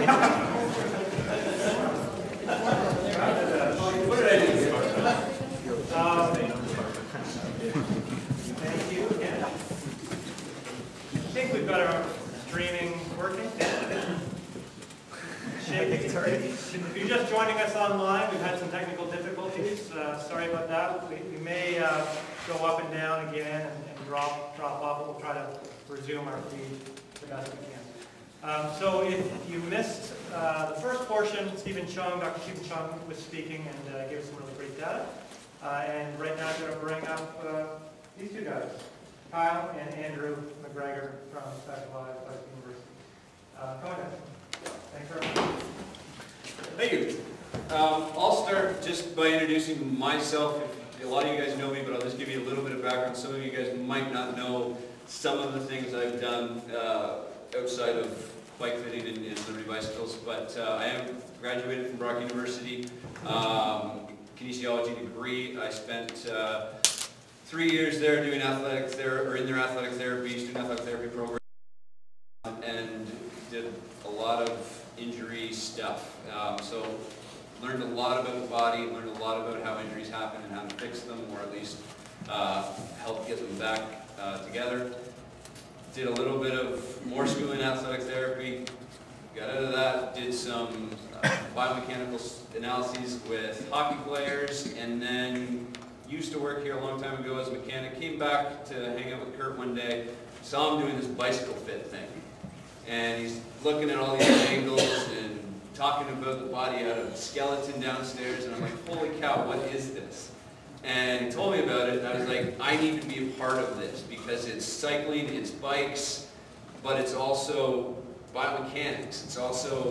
Thank you again. I think we've got our streaming working. If you're just joining us online, we've had some technical difficulties. Sorry about that. We may go up and down again and drop off, but we'll try to resume our feed the best we can. So if you missed the first portion, Dr. Stephen Chung was speaking and gave us some really great data. And right now I'm going to bring up these two guys, Kyle and Andrew McGregor from Cyclists University. Go ahead. Thanks very much. Thank you. I'll start just by introducing myself. A lot of you guys know me, but I'll just give you a little bit of background. Some of you guys might not know some of the things I've done outside of bike fitting and Liberty bicycles, but I am graduated from Brock University, kinesiology degree. I spent 3 years there doing athletics there, or in their athletic therapy, student athletic therapy program, and did a lot of injury stuff. So learned a lot about the body, learned a lot about how injuries happen and how to fix them, or at least help get them back together. Did a little bit of more schooling in athletic therapy, got out of that, did some biomechanical analyses with hockey players, and then used to work here a long time ago as a mechanic. Came back to hang out with Kurt one day, saw him doing this bicycle fit thing. And he's looking at all these angles and talking about the body out of the skeleton downstairs, and I'm like, holy cow, what is this? And he told me about it, and I was like, I need to be a part of this, because it's cycling, it's bikes, but it's also biomechanics, it's also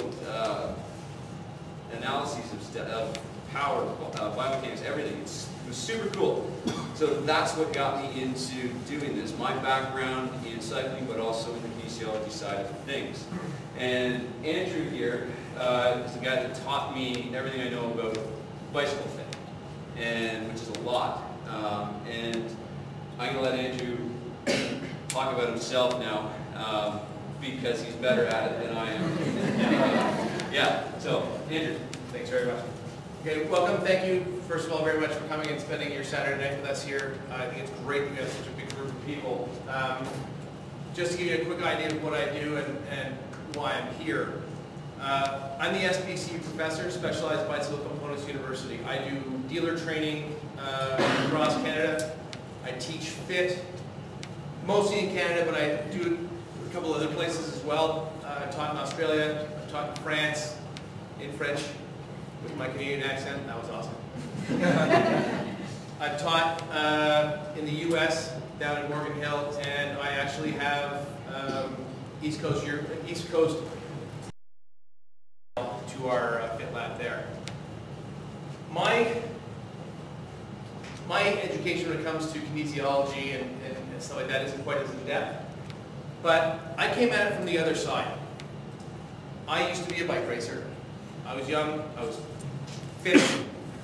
analyses of power, biomechanics, everything. It was super cool. So that's what got me into doing this. My background in cycling, but also in the kinesiology side of things. And Andrew here is the guy that taught me everything I know about bicycle fitting, and which is a lot. And I'm going to let Andrew talk about himself now, because he's better at it than I am. Yeah, so Andrew, thanks very much. Okay, welcome. Thank you, first of all, very much for coming and spending your Saturday night with us here. I think it's great that we have such a big group of people. Just to give you a quick idea of what I do and why I'm here. I'm the SPCU professor, Specialized Bicycle Components University. I do dealer training across Canada. I teach fit, mostly in Canada, but I do it a couple other places as well. I've taught in Australia, I've taught in France, in French, with my Canadian accent. That was awesome. I've taught in the U.S. down in Morgan Hill, and I actually have East Coast to our fit lab there. My education when it comes to kinesiology and stuff like that isn't quite as in depth, but I came at it from the other side. I used to be a bike racer. I was young, I was fit,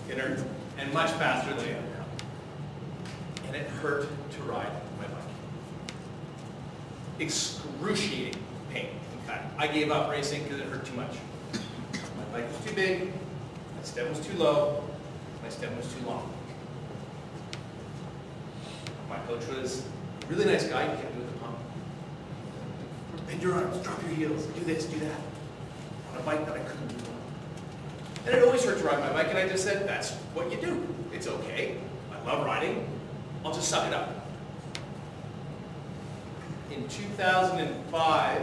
thinner, and much faster than I am now. And it hurt to ride my bike. Excruciating pain, in fact. I gave up racing because it hurt too much. My bike was too big, my stem was too low, my stem was too long. My coach was a really nice guy, he kept doing the pump. Bend your arms, drop your heels, do this, do that. On a bike that I couldn't do. And it always hurt to ride my bike, and I just said, that's what you do. It's okay. I love riding. I'll just suck it up. In 2005,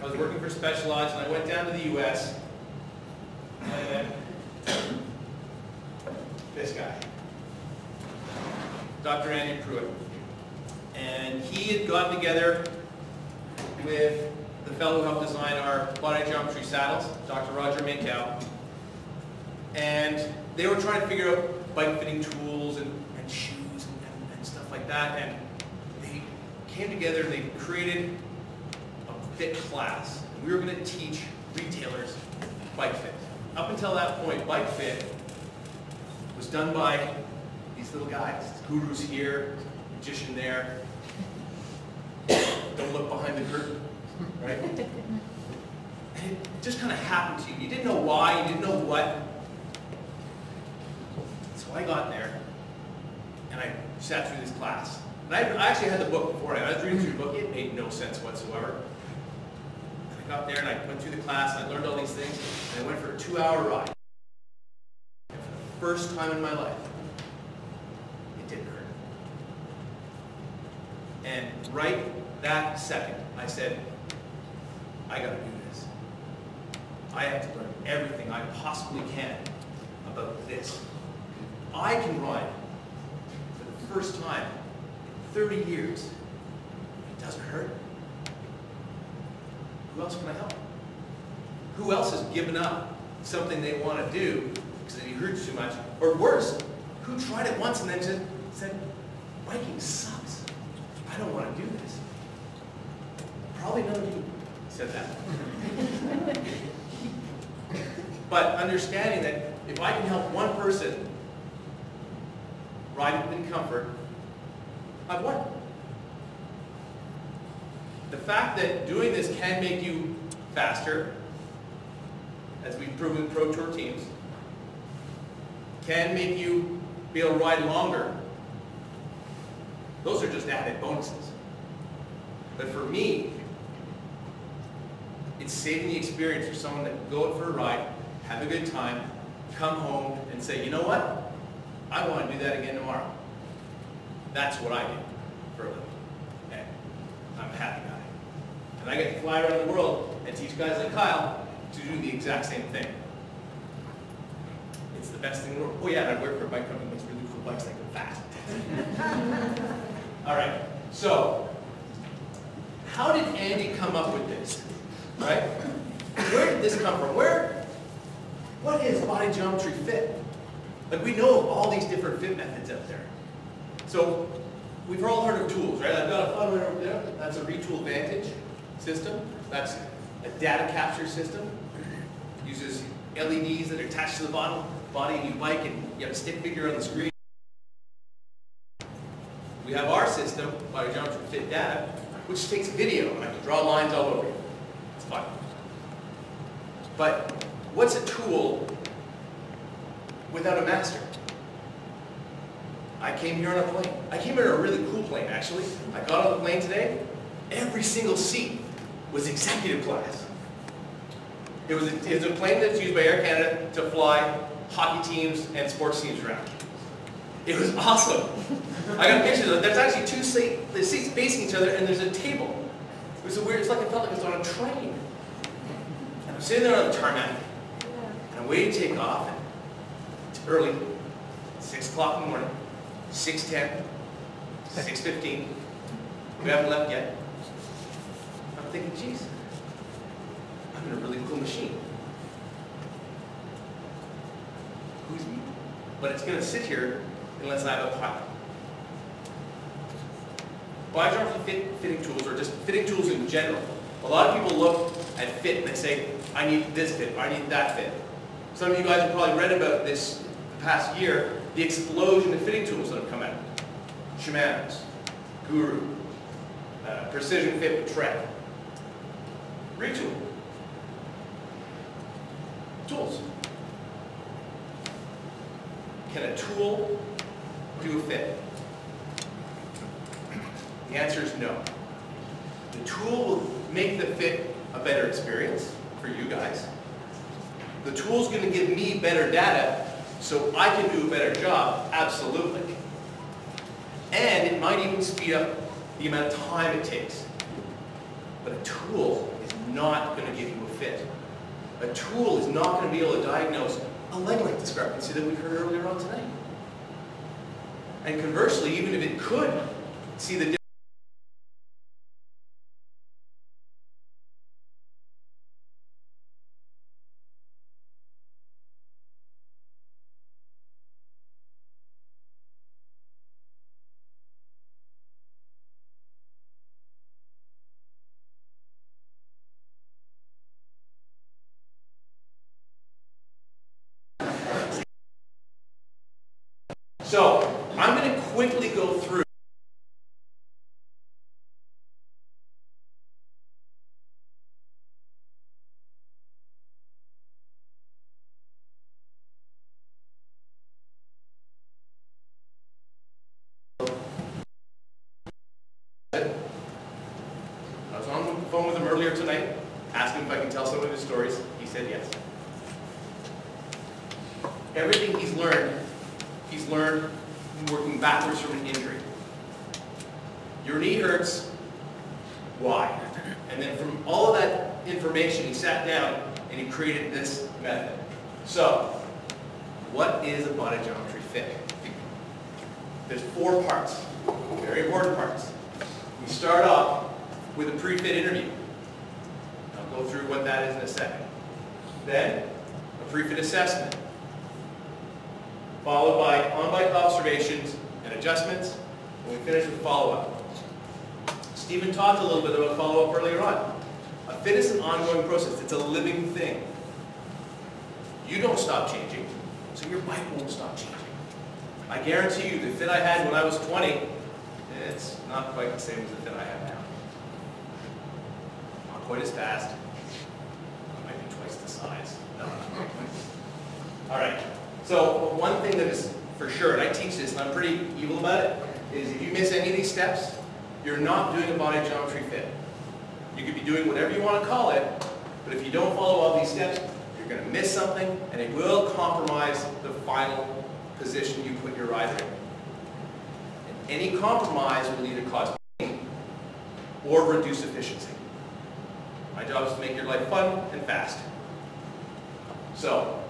I was working for Specialized, and I went down to the U.S. and I met this guy, Dr. Andy Pruitt. And he had gotten together with the fellow who helped design our body geometry saddles, Dr. Roger Minkow. And they were trying to figure out bike fitting tools and shoes and stuff like that. And they came together and they created a fit class. We were going to teach retailers bike fit. Up until that point, bike fit was done by these little guys, gurus here, magician there. Don't look behind the curtain, right? just kind of happened to you. You didn't know why, you didn't know what. So I got there, and I sat through this class. And I actually had the book before. I was reading through the book. It made no sense whatsoever. And I got there, and I went through the class, and I learned all these things, and I went for a 2-hour ride. And for the first time in my life, it didn't hurt. And right that second, I said, I gotta do this. I have to learn everything I possibly can about this. I can ride for the first time in 30 years. It doesn't hurt. Who else can I help? Who else has given up something they want to do because it hurts too much? Or worse, who tried it once and then just said, biking sucks. I don't want to do this. Probably none of you said that. But understanding that if I can help one person ride in comfort, I've won. The fact that doing this can make you faster, as we've proven with Pro Tour teams, can make you be able to ride longer. Those are just added bonuses. But for me, it's saving the experience for someone that can go out for a ride, have a good time, come home and say, you know what? I want to do that again tomorrow. That's what I do for a living. And I'm a happy guy. And I get to fly around the world and teach guys like Kyle to do the exact same thing. It's the best thing in the world. Oh yeah, and I work for a bike company that makes really cool bikes that go fast. All right, so how did Andy come up with this? Right? Where did this come from? What is body geometry fit? Like, we know of all these different fit methods out there. So we've all heard of tools, right? I've got a fun one over there. That's a Retool Vantage system. That's a data capture system. It uses LEDs that are attached to the body, and you bike, and you have a stick figure on the screen. We have our system, body geometry fit data, which takes video, and I can draw lines all over it. It's fun. But what's a tool without a master? I came here on a plane. I came here on a really cool plane, actually. I got on the plane today. Every single seat was executive class. It was a plane that's used by Air Canada to fly hockey teams and sports teams around. It was awesome. I got pictures of it. There's actually two seats facing each other, and there's a table. It was weird. It's like I felt like I was on a train. And I'm sitting there on the tarmac, and I'm waiting to take off. And it's early, 6 o'clock in the morning, 6:10, 6:15. We haven't left yet. I'm thinking, geez, I'm in a really cool machine. Who's me? But it's going to sit here unless I have a pilot. Body geometry fitting tools, or just fitting tools in general. A lot of people look at fit and they say, I need this fit, I need that fit. Some of you guys have probably read about this the past year, the explosion of fitting tools that have come out. Shimano's, Guru, Precision Fit with Tread, Retool. Tools. Can a tool do a fit? The answer is no. The tool will make the fit a better experience for you guys. The tool's going to give me better data so I can do a better job, absolutely. And it might even speed up the amount of time it takes. But a tool is not going to give you a fit. A tool is not going to be able to diagnose a leg length discrepancy that we heard earlier on tonight. And conversely, even if it could see the difference, so I'm going to quickly go through Ask him if I can tell some of his stories. He said yes. Everything he's learned working backwards from an injury. Your knee hurts. Why? And then from all of that information, he sat down and he created this method. So, what is a body geometry fit? There's 4 parts, very important parts. We start off with a pre-fit interview. I'll go through what that is in a second. Then, a pre-fit assessment, followed by on-bike observations and adjustments, and we finish with follow-up. Stephen talked a little bit about follow-up earlier on. A fit is an ongoing process. It's a living thing. You don't stop changing, so your bike won't stop changing. I guarantee you, the fit I had when I was 20, it's not quite the same as the fit I have now. Not quite as fast. I might be twice the size. No, not quite. All right. So one thing that is for sure, and I teach this, and I'm pretty evil about it, is if you miss any of these steps, you're not doing a body geometry fit. You could be doing whatever you want to call it, but if you don't follow all these steps, you're going to miss something, and it will compromise the final position you put your rider in. And any compromise will either cause pain or reduce efficiency. My job is to make your life fun and fast. So,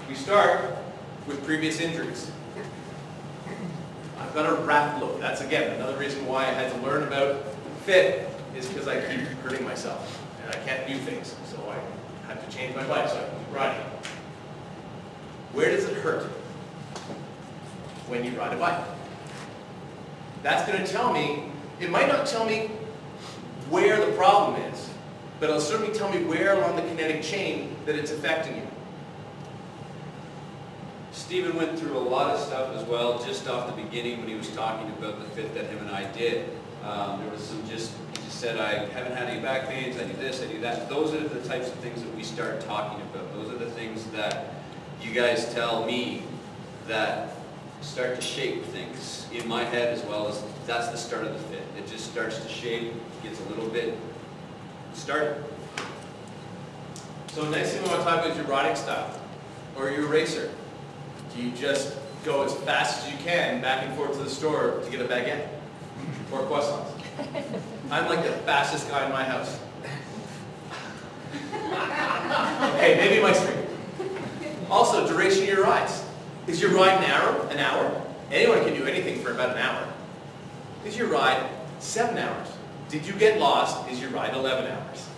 we start with previous injuries. I've got a wrapped look. That's, again, another reason why I had to learn about fit, is because I keep hurting myself. And I can't do things. So I have to change my bike so I can keep riding. Where does it hurt? When you ride a bike. That's going to tell me, it might not tell me where the problem is, but it'll certainly tell me where along the kinetic chain that it's affecting you. Stephen went through a lot of stuff as well, just off the beginning when he was talking about the fit that him and I did. There was some he just said, I haven't had any back pains, I do this, I do that. Those are the types of things that we start talking about. Those are the things that you guys tell me that start to shape things in my head, as well as that's the start of the fit. It just starts to shape, gets a little bit started. So next thing we want to talk about is your riding style, or your racer. Do you just go as fast as you can back and forth to the store to get a baguette or croissants? I'm like the fastest guy in my house. Okay, maybe my street. Also, duration of your rides. Is your ride an hour? Anyone can do anything for about an hour. Is your ride 7 hours? Did you get lost? Is your ride 11 hours?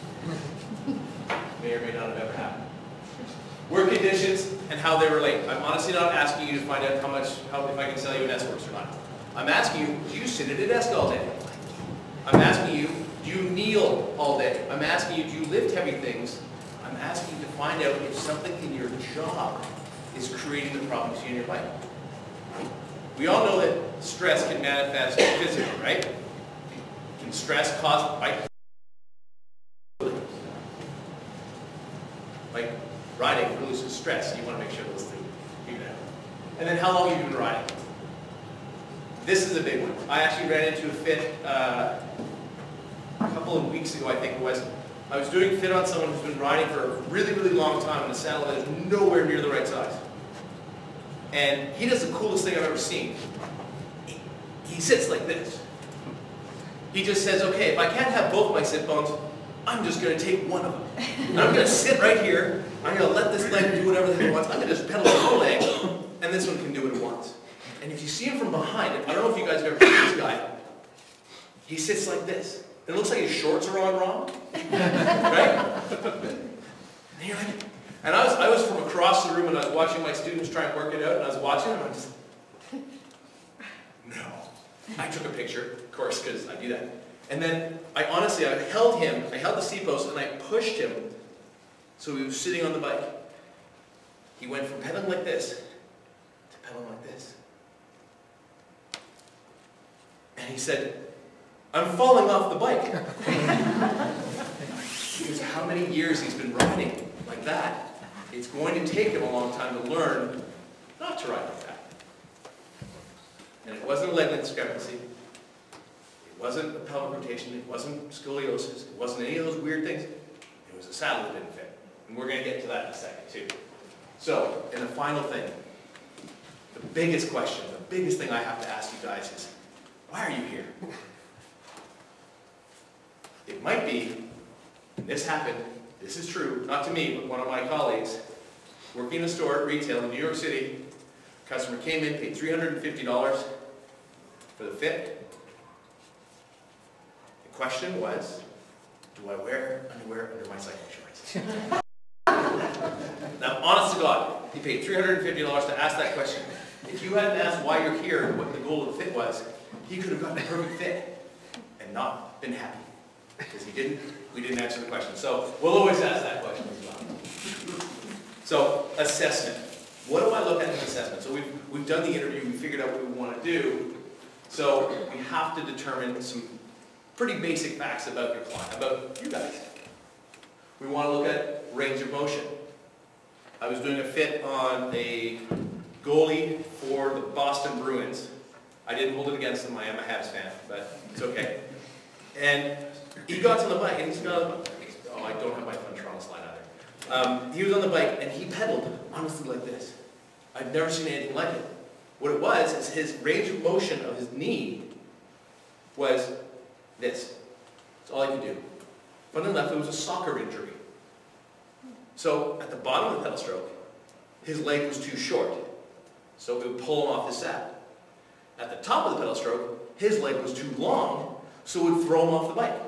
May or may not have ever happened. Work conditions and how they relate. I'm honestly not asking you to find out if I can sell you an S-Works or not. I'm asking you, do you sit at a desk all day? I'm asking you, do you kneel all day? I'm asking you, do you lift heavy things? I'm asking you to find out if something in your job is creating the problems in your bike. We all know that stress can manifest physically, right? Can stress cause bike? Like riding releases stress, so you want to make sure those things do that. And then how long have you been riding? This is a big one. I actually ran into a fit a couple of weeks ago, I think it was. I was doing a fit on someone who's been riding for a really, really long time in a saddle that is nowhere near the right size. And he does the coolest thing I've ever seen. He sits like this. He just says, okay, if I can't have both my sit bones, I'm just going to take one of them. And I'm going to sit right here. I'm going to let this leg do whatever the hell it wants. I'm going to just pedal the whole leg, and this one can do what it wants. And if you see him from behind, I don't know if you guys have ever seen this guy. He sits like this. It looks like his shorts are on wrong. Right? And you're like, and I was from across the room, and I was watching my students try and work it out, and I was watching them, and I'm just, no. I took a picture, of course, because I do that. And then, I held the seat post, and I pushed him so he was sitting on the bike. He went from pedaling like this to pedaling like this. And he said, I'm falling off the bike. Because how many years he's been riding like that. It's going to take him a long time to learn not to ride like that. And it wasn't a leg length discrepancy. It wasn't a pelvic rotation. It wasn't scoliosis. It wasn't any of those weird things. It it was a saddle that didn't fit. And we're going to get to that in a second too. So, and the final thing, the biggest question, the biggest thing I have to ask you guys is, why are you here? It might be, and this happened, this is true, not to me, but one of my colleagues, working in a store at retail in New York City, customer came in, paid $350 for the fit. The question was, do I wear underwear under my cycling shorts? Now, honest to God, he paid $350 to ask that question. If you hadn't asked why you're here and what the goal of the fit was, he could have gotten a perfect fit and not been happy. Because we didn't answer the question. So we'll always ask that question as well. So, assessment. What do I look at in assessment? So we've done the interview, we figured out what we want to do. So we have to determine some pretty basic facts about your client, about you guys. We want to look at range of motion. I was doing a fit on a goalie for the Boston Bruins. I didn't hold it against him, I am a Habs fan, but it's okay. And he got on the bike, and he's got oh, I don't have my fun Toronto slide either. He was on the bike, and he pedaled, honestly, like this. I've never seen anything like it. What it was is his range of motion of his knee was this. That's all he could do. Funny enough, it was a soccer injury. So at the bottom of the pedal stroke, his leg was too short, so it would pull him off the saddle. At the top of the pedal stroke, his leg was too long, so it would throw him off the bike.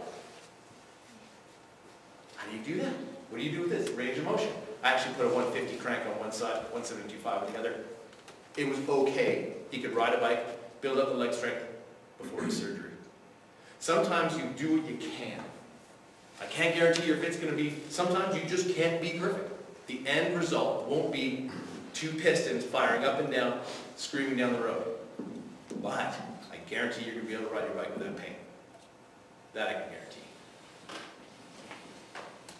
How do you do that? What do you do with this? Range of motion. I actually put a 150 crank on one side, 175 on the other. It was okay. He could ride a bike, build up the leg strength before his surgery. Sometimes you do what you can. I can't guarantee your fit's going to be, sometimes you just can't be perfect. The end result won't be two pistons firing up and down, screaming down the road. But I guarantee you're going to be able to ride your bike without pain. That I can guarantee.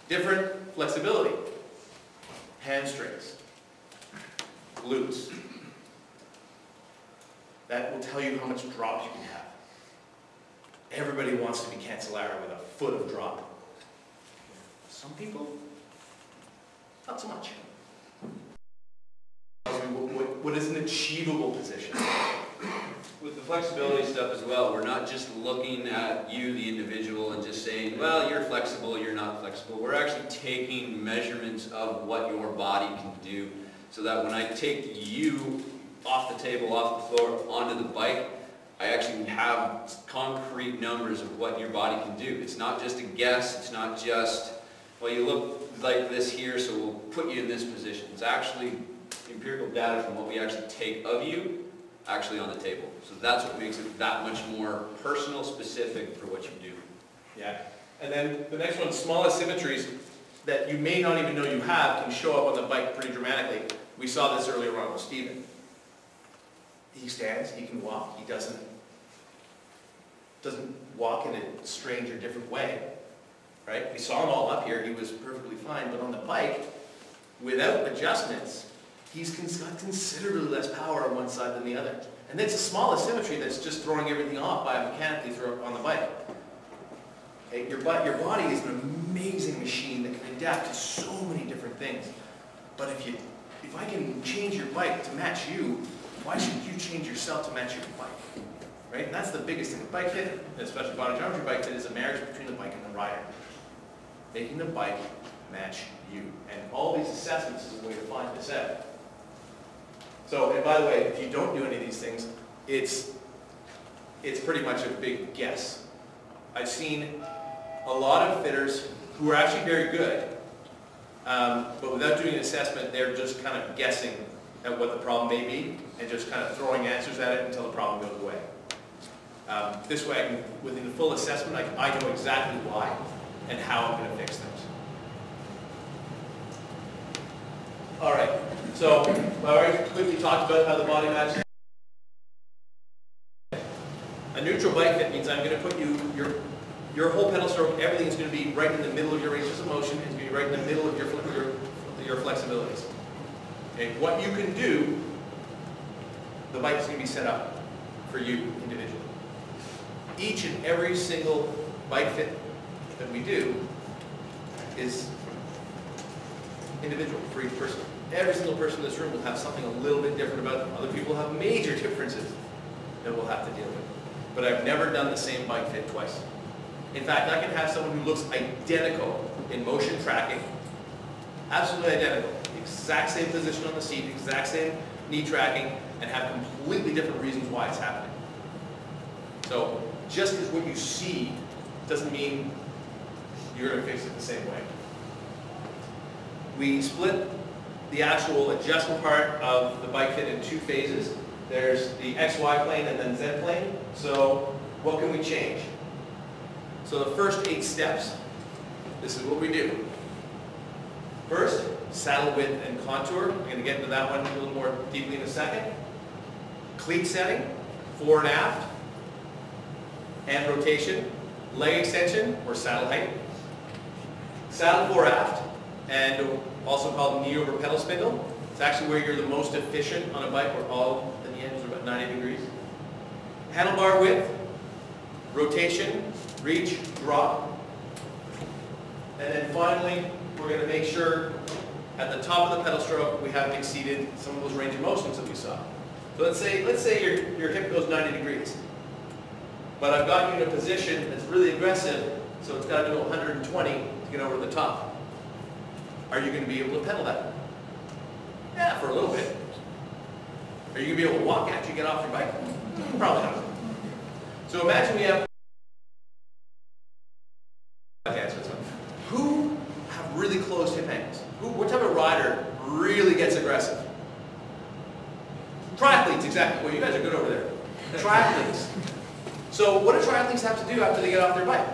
Different flexibility. Hamstrings. Glutes. That will tell you how much drop you can have. Everybody wants to be Cancellara with a foot of drop. Some people, not so much. What is an achievable position? With the flexibility stuff as well, we're not just looking at you, the individual, and just saying, well, you're flexible, you're not flexible. We're actually taking measurements of what your body can do, so that when I take you off the table, off the floor, onto the bike, I actually have concrete numbers of what your body can do. It's not just a guess, it's not just, well, you look like this here, so we'll put you in this position. It's actually empirical data from what we actually take of you, actually on the table. So that's what makes it that much more personal, specific for what you do. Yeah. And then the next one, small asymmetries that you may not even know you have can show up on the bike pretty dramatically. We saw this earlier on with Steven. He stands, he can walk, he doesn't walk in a strange or different way. Right? We saw him all up here, he was perfectly fine, but on the bike, without adjustments, he's got considerably less power on one side than the other. And it's a small asymmetry that's just throwing everything off biomechanically on the bike. Okay? Your body is an amazing machine that can adapt to so many different things. But if I can change your bike to match you, why should you change yourself to match your bike? Right? And that's the biggest thing. The bike fit, especially body geometry bike fit, is a marriage between the bike and the rider. Making the bike match you. And all these assessments is a way to find this out. So, and by the way, if you don't do any of these things, it's pretty much a big guess. I've seen a lot of fitters who are actually very good, but without doing an assessment, they're just kind of guessing at what the problem may be and just kind of throwing answers at it until the problem goes away. This way, within the full assessment, I know exactly why and how I'm going to fix things. All right, so I already quickly talked about how the body matches. A neutral bike fit means I'm going to put your whole pedal stroke, everything is going to be right in the middle of your ranges of motion, it's going to be right in the middle of your flexibilities. Okay, what you can do, the bike is going to be set up for you individually. Each and every single bike fit that we do is individual for each person. Every single person in this room will have something a little bit different about them. Other people have major differences that we'll have to deal with. But I've never done the same bike fit twice. In fact, I can have someone who looks identical in motion tracking, absolutely identical, exact same position on the seat, exact same knee tracking, and have completely different reasons why it's happening. So just because what you see doesn't mean you're going to fix it the same way. We split the actual adjustment part of the bike fit in two phases. There's the XY plane and then Z plane. So what can we change? So the first 8 steps, this is what we do. First, saddle width and contour. I'm going to get into that one a little more deeply in a second. Cleat setting, fore and aft, and rotation. Leg extension, or saddle height. Saddle fore aft, and also called knee over pedal spindle. It's actually where you're the most efficient on a bike, where all the ends are about 90 degrees. Handlebar width, rotation, reach, drop. And then finally, we're going to make sure at the top of the pedal stroke we haven't exceeded some of those range of motions that we saw. So let's say your hip goes 90 degrees. But I've got you in a position that's really aggressive, so it's got to go 120 to get over the top. Are you going to be able to pedal that? Yeah, for a little bit. Are you going to be able to walk after you get off your bike? Probably not. So imagine we have... Who have really closed hip angles? What type of rider really gets aggressive? Triathletes, exactly. Well, you guys are good over there. Triathletes. So what do triathletes have to do after they get off their bike?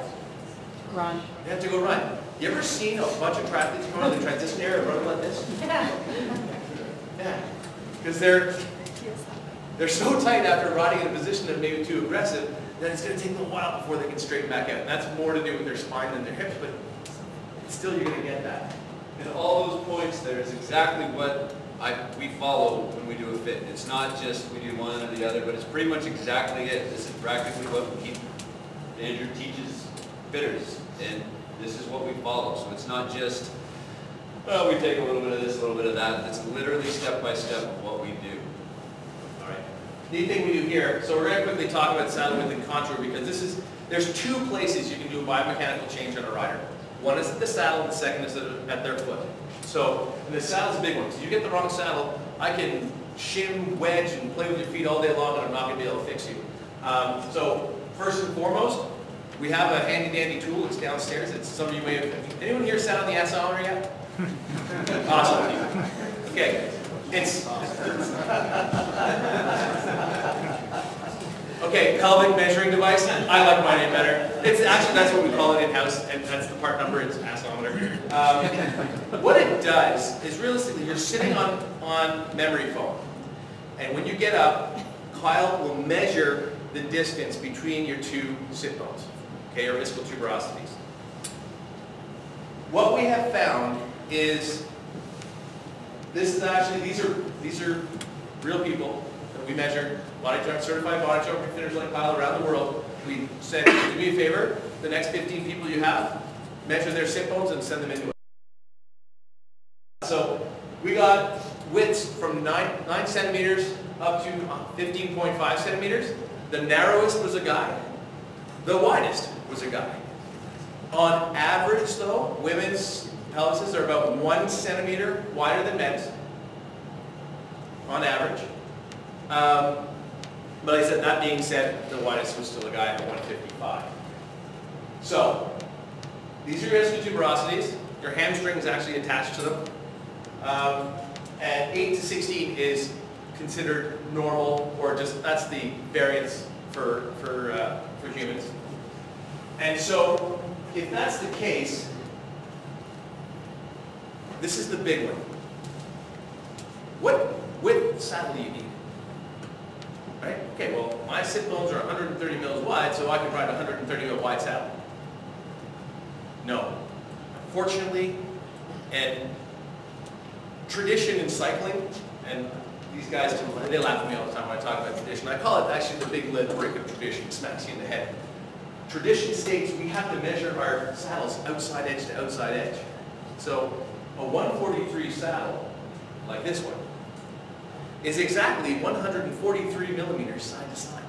Run. They have to go run. You ever seen a bunch of triathletes come out of the transition area and run like this? Yeah. Because they're so tight after riding in a position that may be too aggressive that it's going to take them a while before they can straighten back out. And that's more to do with their spine than their hips, but still you're going to get that. And all those points there is exactly what we follow when we do a fit. It's not just we do one or the other, but it's pretty much exactly it. This is practically what Andrew teaches fitters, and this is what we follow. So it's not just, well, we take a little bit of this, a little bit of that. It's literally step by step of what we do. All right. Neat thing we do here. So we're going to quickly talk about saddle width and contour, because there's 2 places you can do a biomechanical change on a rider. One is at the saddle, and the second is at their foot. So, and the saddle's a big one. So you get the wrong saddle, I can shim, wedge, and play with your feet all day long, and I'm not going to be able to fix you. So, first and foremost, we have a handy-dandy tool. It's downstairs. It's some of you may have... Anyone here sat on the asometer yet? Awesome. Okay. It's... Okay, pelvic measuring device. I like my name better. It's actually, that's what we call it in-house, and that's the part number, it's asometer. What it does is, realistically, you're sitting on memory foam. And when you get up, Kyle will measure the distance between your 2 sit bones, okay, or ischial tuberosities. What we have found is, this is actually, these are real people that we measure, certified body jump fitters like Kyle around the world. We said, do me a favor, the next 15 people you have, measure their sit bones and send them into it. So we got widths from 9 centimeters up to 15.5 centimeters. The narrowest was a guy. The widest was a guy. On average, though, women's pelvises are about 1 centimeter wider than men's, on average. But I said, that being said, the widest was still a guy at 155. So, these are your ischial tuberosities. Your hamstring is actually attached to them. And 8 to 16 is considered normal, or just, that's the variance for humans. And so, if that's the case, this is the big one. What width saddle do you need? Right? Okay, well, my sit bones are 130 mils wide, so I can ride a 130 mil wide saddle. No. Unfortunately, and tradition in cycling, and these guys, they laugh at me all the time when I talk about tradition. I call it actually the big lead brick of tradition, smacks you in the head. Tradition states we have to measure our saddles outside edge to outside edge. So a 143 saddle, like this one, is exactly 143 millimeters side to side.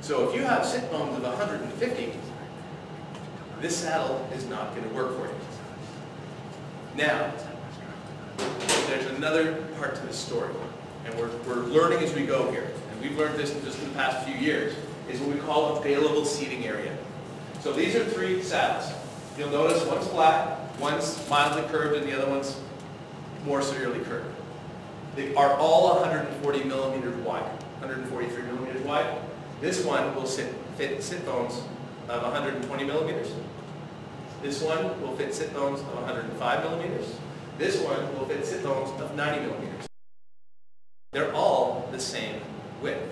So if you have sit bones of 150, this saddle is not going to work for you. Now, there's another part to this story, and we're learning as we go here, and we've learned this just in the past few years, is what we call available seating area. So these are 3 saddles. You'll notice one's flat, one's mildly curved, and the other one's more severely curved. They are all 140 millimeters wide, 143 millimeters wide. This one will fit sit bones of 120 millimeters. This one will fit sit bones of 105 millimeters. This one will fit sit bones of 90 millimeters. They're all the same width.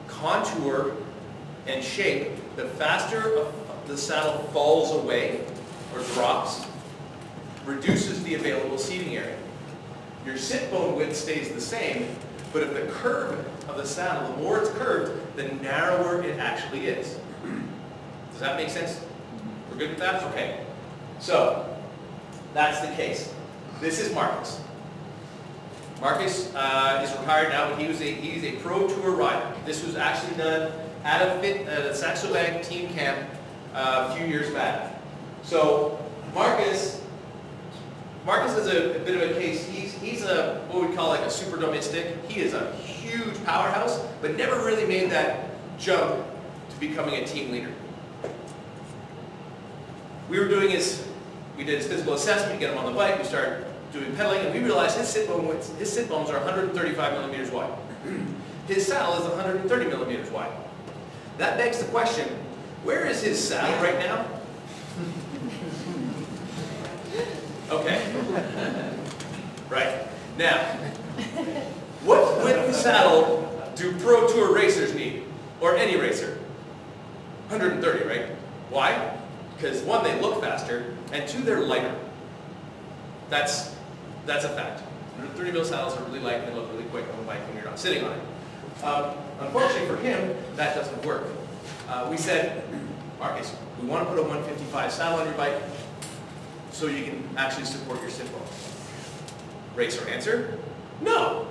Contour and shape, the faster the saddle falls away or drops, reduces the available seating area. Your sit bone width stays the same, but if the curve of the saddle, the more it's curved, the narrower it actually is. Does that make sense? We're good with that? Okay. So, that's the case. This is Marcus. Marcus is retired now, but he's a pro tour rider. This was actually done at a Saxo Bank team camp a few years back. So Marcus is a bit of a case. He's a what we call like a super domestic. He is a huge powerhouse, but never really made that jump to becoming a team leader. We did his physical assessment, get him on the bike, we started doing pedaling, and we realized his sit bones are 135 millimeters wide. His saddle is 130 millimeters wide. That begs the question, where is his saddle right now? Okay. Right. Now, what width saddle do Pro Tour racers need? Or any racer? 130, right? Why? Because 1, they look faster, and 2, they're lighter. That's a fact. 130 mil saddles are really light and they look really quick on the bike when you're not sitting on it. Unfortunately for him, that doesn't work. We said, Marcus, we want to put a 155 saddle on your bike so you can actually support your sit bones. Racer answer, no.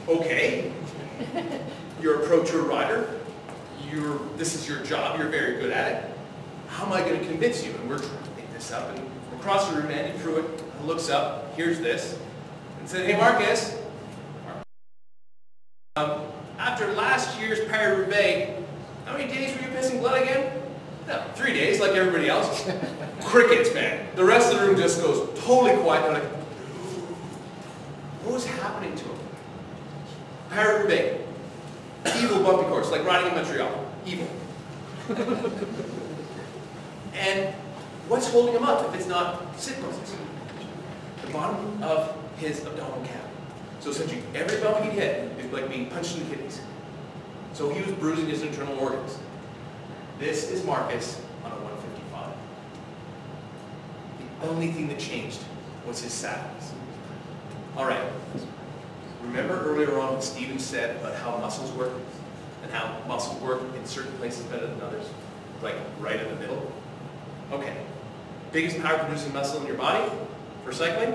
Okay. You're a pro tour rider. This is your job. You're very good at it. How am I going to convince you? And we're trying to think this up. And across the room, Andy Pruitt looks up, here's this, and said, hey Marcus, after last year's Paris-Roubaix, how many days were you pissing blood again? No, 3 days, like everybody else. Crickets, man. The rest of the room just goes totally quiet. They're like, what was happening to him? Paris-Roubaix. Evil bumpy course, like riding in Montreal. Evil. And what's holding him up if it's not sit bones? The bottom of his abdominal cavity. So essentially, every bump he'd hit is like being punched in the kidneys. So he was bruising his internal organs. This is Marcus on a 155. The only thing that changed was his saddles. All right. Remember earlier on what Steven said about how muscles work? And how muscles work in certain places better than others? Like right in the middle? Okay. Biggest power producing muscle in your body for cycling?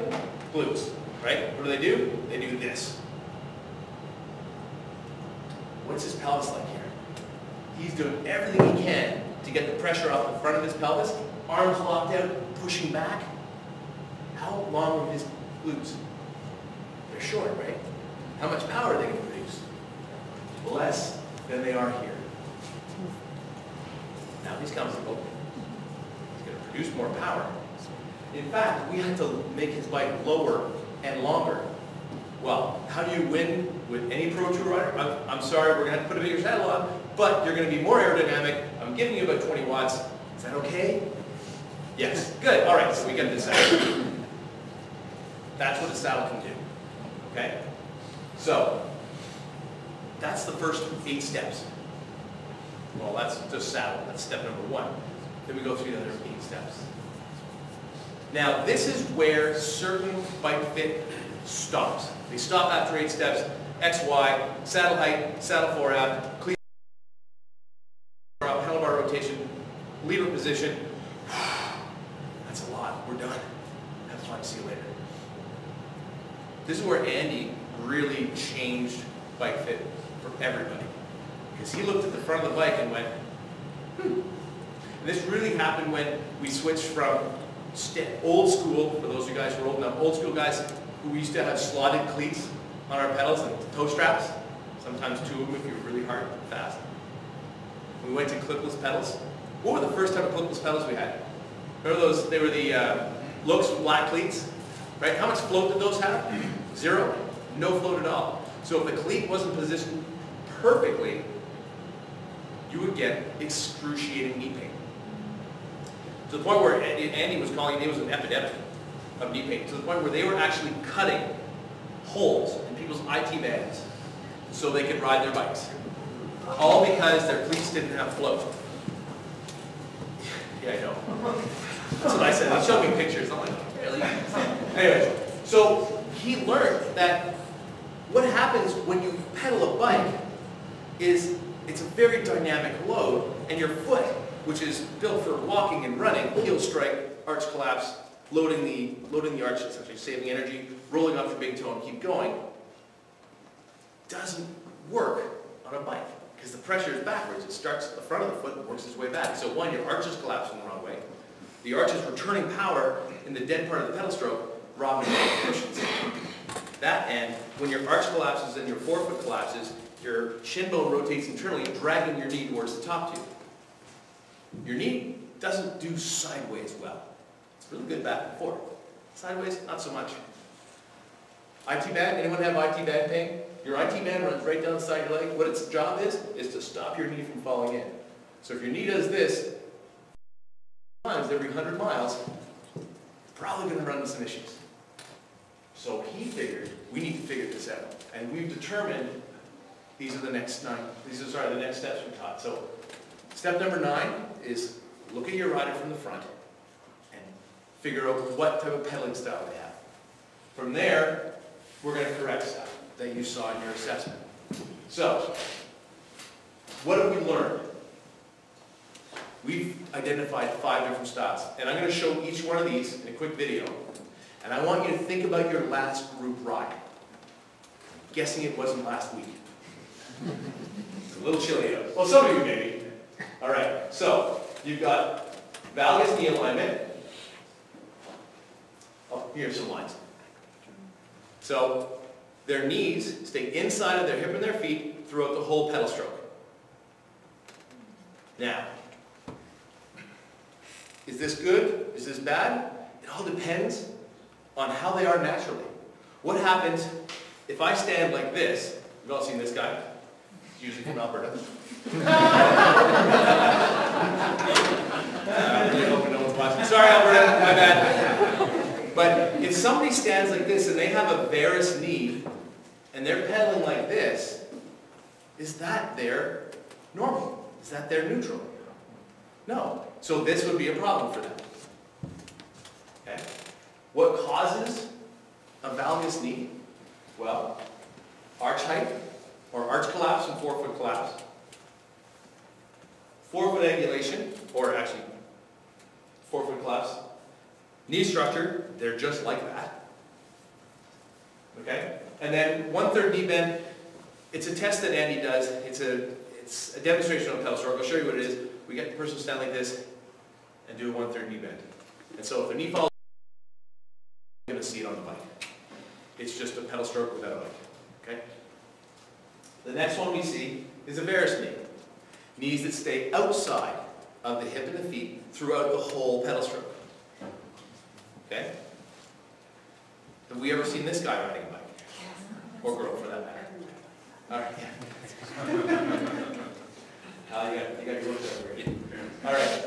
Glutes. Right? What do? They do this. What's his pelvis like here? He's doing everything he can to get the pressure off the front of his pelvis. Arms locked out, pushing back. How long are his glutes? They're short, right? How much power are they going to produce? Less than they are here. Now he's comfortable. He's going to produce more power. In fact, we had to make his bike lower and longer. Well, how do you win with any Pro Tour rider? I'm sorry, we're going to have to put a bigger saddle on, but you're going to be more aerodynamic. I'm giving you about 20 watts. Is that okay? Yes. Good. All right, so we get this saddle. That's what a saddle can do. Okay? So, that's the first 8 steps. Well, that's just saddle. That's step number 1. Then we go through the other 8 steps. Now, this is where certain bike fit stops. They stop after 8 steps. X, Y, saddle height, saddle forehand, cleat, handlebar rotation, lever position, we're done. Have fun, see you later. This is where Andy really changed bike fit for everybody. Because he looked at the front of the bike and went, And this really happened when we switched from old school, for those of you guys who are old enough, old school guys who used to have slotted cleats on our pedals and toe straps, sometimes two of them if you were really hard and fast. We went to clipless pedals. What were the first type of clipless pedals we had? Remember those? They were the Looks black cleats, right? How much float did those have? 0? No float at all. So if the cleat wasn't positioned perfectly, you would get excruciating knee pain. To the point where Andy was calling it was an epidemic of knee pain, to the point where they were actually cutting holes in people's IT bands so they could ride their bikes. All because their cleats didn't have float. Yeah, I know. That's what I said. He showed me pictures. I'm like, really? Anyway, so he learned that what happens when you pedal a bike is it's a very dynamic load, and your foot, which is built for walking and running, heel strike, arch collapse, loading the arch, essentially saving energy, rolling off your big toe and keep going, doesn't work on a bike because the pressure is backwards. It starts at the front of the foot and works its way back. So one, your arch is collapsing the wrong way. The arch is returning power in the dead part of the pedal stroke, robbing the efficiency. That end, when your arch collapses and your forefoot collapses, your shin bone rotates internally, dragging your knee towards the top tube. Your knee doesn't do sideways well. It's really good back and forth. Sideways, not so much. IT band, anyone have IT band pain? Your IT band runs right down the side of your leg. What its job is to stop your knee from falling in. So if your knee does this times every 100 miles, probably going to run into some issues. So he figured, we need to figure this out. And we've determined these are the next steps we taught. So step number 9 is look at your rider from the front and figure out what type of pedaling style they have. From there, we're going to correct stuff that you saw in your assessment. So, what have we learned? We've identified 5 different styles, and I'm going to show each one of these in a quick video. And I want you to think about your last group ride. I'm guessing it wasn't last week. It's a little chilly out. Well, some of you maybe. All right, so you've got valgus knee alignment. Oh, here's some lines. So their knees stay inside of their hip and their feet throughout the whole pedal stroke. Now, is this good? Is this bad? It all depends on how they are naturally. What happens if I stand like this? You've all seen this guy. He's usually from Alberta. I really hope no one's watching. Sorry, Alberta, my bad. But if somebody stands like this and they have a varus knee and they're pedaling like this, is that their normal? Is that their neutral? No. So this would be a problem for them. Okay? What causes a valgus knee? Well, arch height, or arch collapse and forefoot collapse. Forefoot angulation, or actually forefoot collapse. Knee structure, they're just like that. Okay? And then 1/3 knee bend, it's a test that Andy does. It's a demonstration on pedal stroke. I'll show you what it is. We get the person to stand like this and do a 1/3 knee bend. And so if their knee falls, you're going to see it on the bike. It's just a pedal stroke without a bike. Okay? The next one we see is a varus knee. Knees that stay outside of the hip and the feet throughout the whole pedal stroke. Okay? Have we ever seen this guy riding a bike? Or girl, for that matter. All right. You got your looks over here. All right.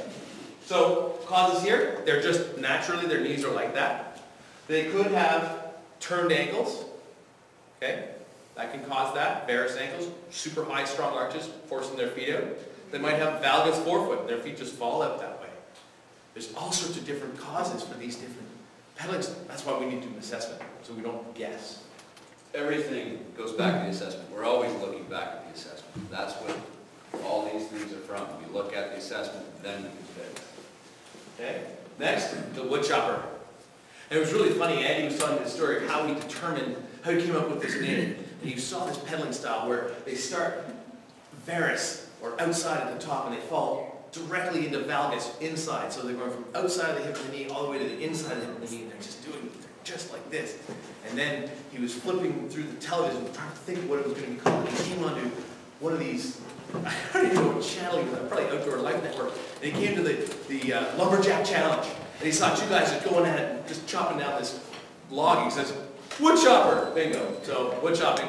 So, causes here, they're just naturally, their knees are like that. They could have turned ankles. Okay? That can cause that. Varus ankles, super high, strong arches, forcing their feet out. They might have valgus forefoot, their feet just fall out that way. There's all sorts of different causes for these different pedalings. That's why we need to do an assessment, so we don't guess. Everything goes back to the assessment. We're always looking back at the assessment. That's what all these things are from. We look at the assessment, then we can fix. Okay? Next, the wood chopper. And it was really funny, Andy was telling me the story of how he came up with this name. And you saw this pedaling style where they start varus, or outside at the top, and they fall directly into valgus, inside. So they're going from outside of the hip and the knee all the way to the inside of the hip and the knee, and they're just like this. And then he was flipping through the television, trying to think what it was going to be called. And he came onto one of these, I don't even know what channel he was on, probably Outdoor Life Network. And he came to the Lumberjack Challenge. And he saw two guys just going at it, just chopping down this log. He says, wood chopper! Bingo. So, wood chopping.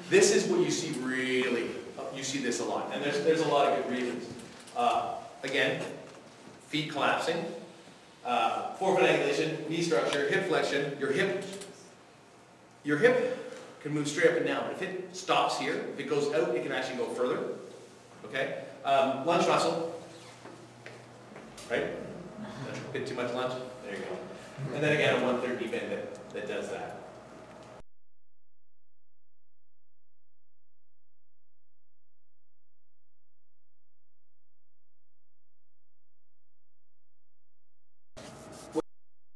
This is what you see really, you see this a lot. And there's a lot of good reasons. Again, feet collapsing, forefoot angulation, knee structure, hip flexion. Your hip can move straight up and down, but if it stops here, if it goes out, it can actually go further. Okay? Lunge muscle. Right? That's a bit too much lunge. There you go. And then again, a 1/3 knee bend that does that.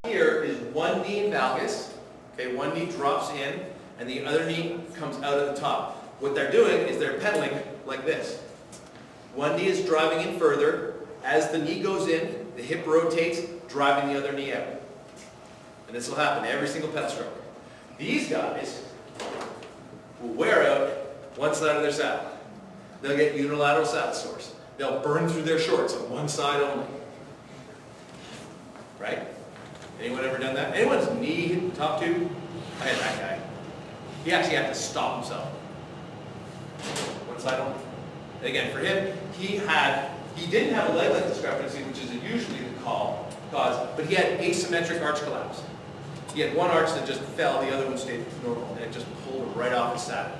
Here is one knee in valgus. Okay, one knee drops in, and the other knee comes out of the top. What they're doing is they're pedaling like this. One knee is driving in further. As the knee goes in, the hip rotates, driving the other knee out. And this will happen every single pedal stroke. These guys will wear out one side of their saddle. They'll get unilateral saddle sores. They'll burn through their shorts on one side only. Right? Anyone ever done that? Anyone's knee hit the top tube? I had that guy. He actually had to stop himself. One side only. And again, for him, he didn't have a leg length discrepancy, which is usually the cause, but he had asymmetric arch collapse. He had one arch that just fell, the other one stayed normal, and it just pulled him right off his saddle.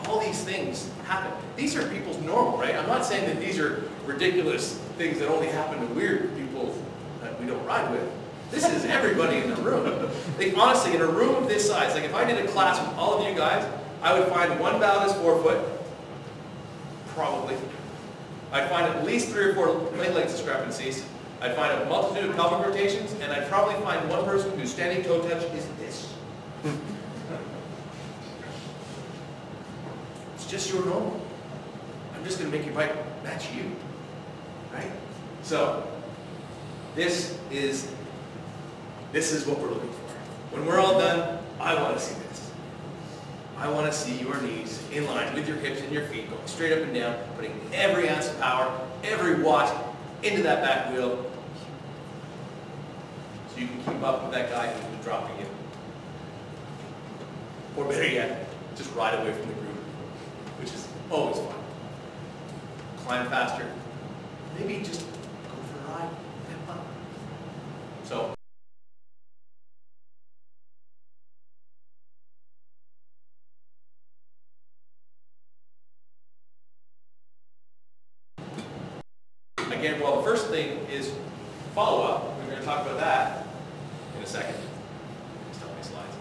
All these things happen. These are people's normal, right? I'm not saying that these are ridiculous things that only happen to weird people that we don't ride with. This is everybody in the room. Like, honestly, in a room of this size, like if I did a class with all of you guys, I would find one valgus forefoot, probably. I'd find at least 3 or 4 leg length discrepancies. I'd find a multitude of pelvic rotations, and I'd probably find one person whose standing toe touch is this. It's just your normal. I'm just going to make your bike match you. Right? So, this is what we're looking for. When we're all done, I want to see this. I want to see your knees in line with your hips and your feet, going straight up and down, putting every ounce of power, every watt into that back wheel, so you can keep up with that guy who's been dropping you. Or better yet, just ride away from the group, which is always fun. Climb faster. Maybe just go for a ride. Have fun. So. Again, well, the first thing is follow-up. We're going to talk about that in a second. Stop my slides.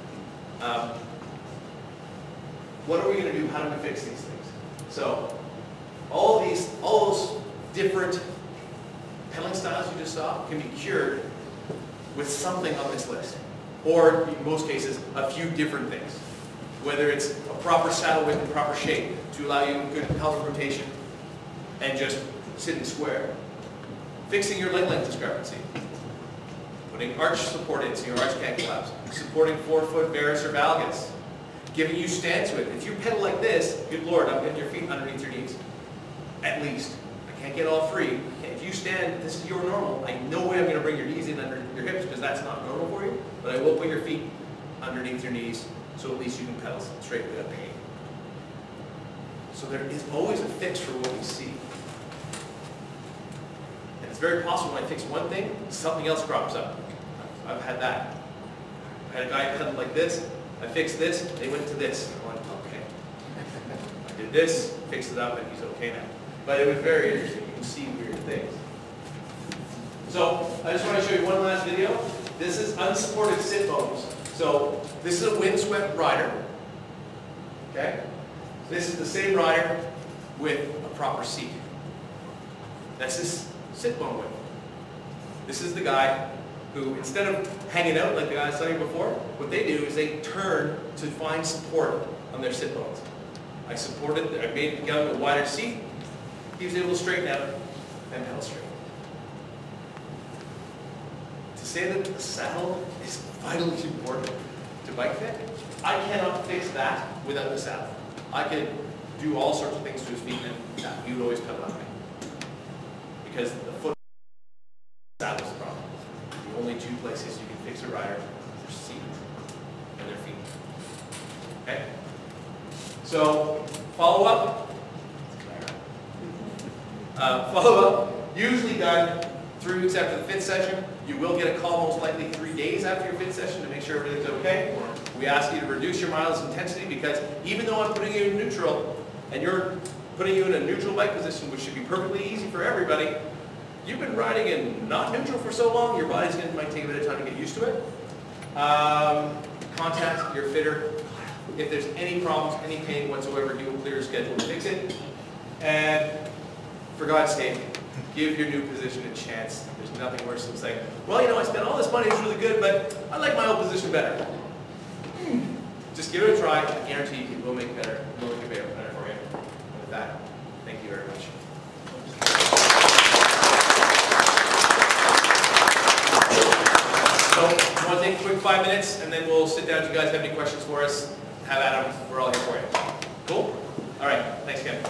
What are we going to do? How do we fix these things? So, all those different pedaling styles you just saw can be cured with something on this list. Or, in most cases, a few different things. Whether it's a proper saddle width and proper shape to allow you good pelvic rotation and just sitting square. Fixing your leg length discrepancy. Putting arch support in so your arch can't collapse. Supporting forefoot varus or valgus. Giving you stance width. If you pedal like this, good Lord, I'm getting your feet underneath your knees. At least. I can't get all 3. If you stand, this is your normal. I no way I'm going to bring your knees in under your hips because that's not normal for you. But I will put your feet underneath your knees so at least you can pedal straight without pain. So there is always a fix for what we see. It's very possible when I fix one thing, something else crops up. I've had that. I had a guy pedal like this, I fixed this, they went to this. I went, okay. I did this, fixed it up, and he's okay now. But it was very interesting. You can see weird things. So, I just want to show you one last video. This is unsupported sit bones. So, this is a windswept rider. Okay? This is the same rider with a proper seat. That's this sit bone width. This is the guy who, instead of hanging out like the guy I saw you before, what they do is they turn to find support on their sit bones. I made the guy with a wider seat. He was able to straighten out and held straight. To say that the saddle is vitally important to bike fit, I cannot fix that without the saddle. I could do all sorts of things to his feet and he would always come up me. Because the foot saddle is the problem. The only two places you can fix a rider is their seat and their feet. Okay? So, follow up. Follow up, usually done 3 weeks after the 5th session. You will get a call most likely 3 days after your 5th session to make sure everything's okay. We ask you to reduce your mileage intensity because even though I'm putting you in neutral and you're putting you in a neutral bike position, which should be perfectly easy for everybody, you've been riding in not neutral for so long, your body's might take a bit of time to get used to it. Contact your fitter. If there's any problems, any pain whatsoever, he will clear your schedule to fix it. And for God's sake, give your new position a chance. There's nothing worse than saying, well, you know, I spent all this money, it's really good, but I like my old position better. Just give it a try. I guarantee it will make it better. It will make it better for you. And with that, thank you very much. So, I want to take a quick 5 minutes, and then we'll sit down. If you guys have any questions for us, have at them. We're all here for you. Cool? All right. Thanks again.